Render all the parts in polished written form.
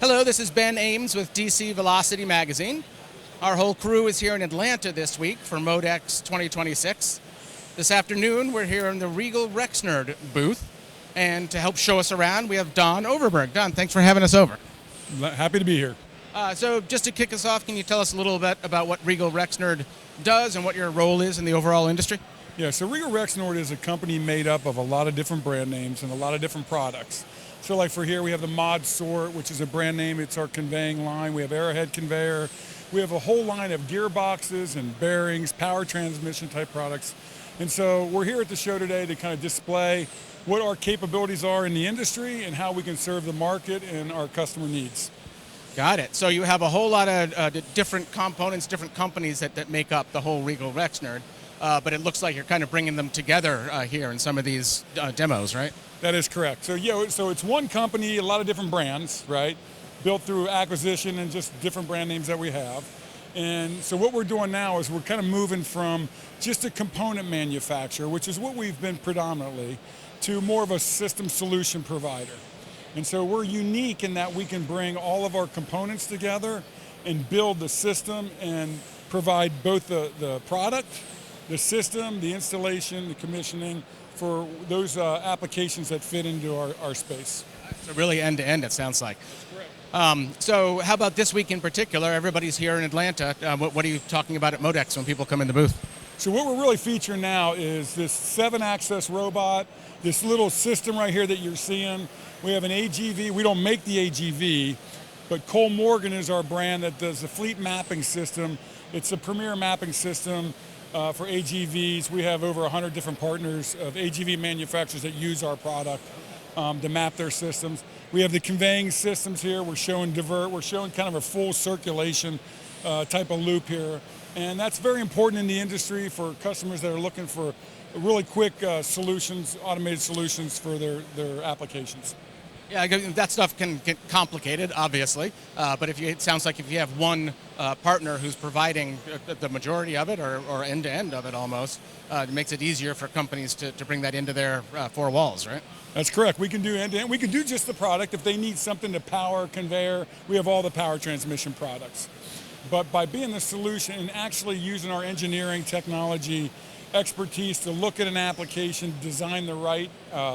Hello, this is Ben Ames with DC Velocity Magazine. Our whole crew is here in Atlanta this week for MODEX 2026. This afternoon, we're here in the Regal Rexnord booth. And to help show us around, we have Don Overberg. Don, thanks for having us over. Happy to be here. So just to kick us off, can you tell us a little bit about what Regal Rexnord does and what your role is in the overall industry? Yeah, so Regal Rexnord is a company made up of a lot of different brand names and a lot of different products. So like for here, we have the Mod Sort, which is a brand name. It's our conveying line. We have Arrowhead Conveyor. We have a whole line of gearboxes and bearings, power transmission type products. And so we're here at the show today to kind of display what our capabilities are in the industry and how we can serve the market and our customer needs. Got it. So you have a whole lot of different components, different companies that make up the whole Regal Rexnord, but it looks like you're kind of bringing them together here in some of these demos, right? That is correct. So yeah, so it's one company, a lot of different brands, right? Built through acquisition and just different brand names that we have. And so what we're doing now is we're kind of moving from just a component manufacturer, which is what we've been predominantly, to more of a system solution provider. And so we're unique in that we can bring all of our components together and build the system and provide both the product, the system, the installation, the commissioning for those applications that fit into our space. So really end-to-end, it sounds like. That's correct. So how about this week in particular? Everybody's here in Atlanta. What are you talking about at MODEX when people come in the booth? So what we're really featuring now is this 7-axis robot, this little system right here that you're seeing. We have an AGV. We don't make the AGV, but Cole Morgan is our brand that does the fleet mapping system. It's a premier mapping system for AGVs. We have over 100 different partners of AGV manufacturers that use our product to map their systems. We have the conveying systems here. We're showing divert. We're showing kind of a full circulation type of loop here. And that's very important in the industry for customers that are looking for really quick solutions, automated solutions for their applications. Yeah, that stuff can get complicated, obviously, but it sounds like if you have one partner who's providing the majority of it or end-to-end of it almost, it makes it easier for companies to bring that into their four walls, right? That's correct. We can do end-to-end. We can do just the product. If they need something to power, conveyor, we have all the power transmission products. But by being the solution and actually using our engineering technology expertise to look at an application, design the right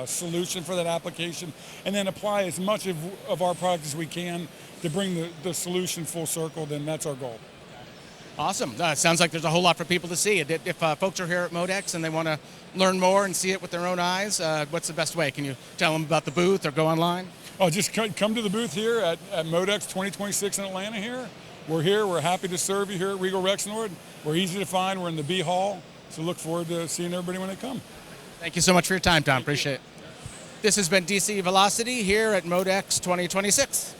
solution for that application, and then apply as much of our product as we can to bring the solution full circle, then that's our goal. Awesome. Sounds like there's a whole lot for people to see. If folks are here at MODEX and they want to learn more and see it with their own eyes, what's the best way? Can you tell them about the booth or go online? Oh, just come to the booth here at MODEX 2026 in Atlanta here. We're here. We're happy to serve you here at Regal Rexnord. We're easy to find. We're in the B Hall. So look forward to seeing everybody when they come. Thank you so much for your time, Tom. Appreciate it. This has been DC Velocity here at MODEX 2026.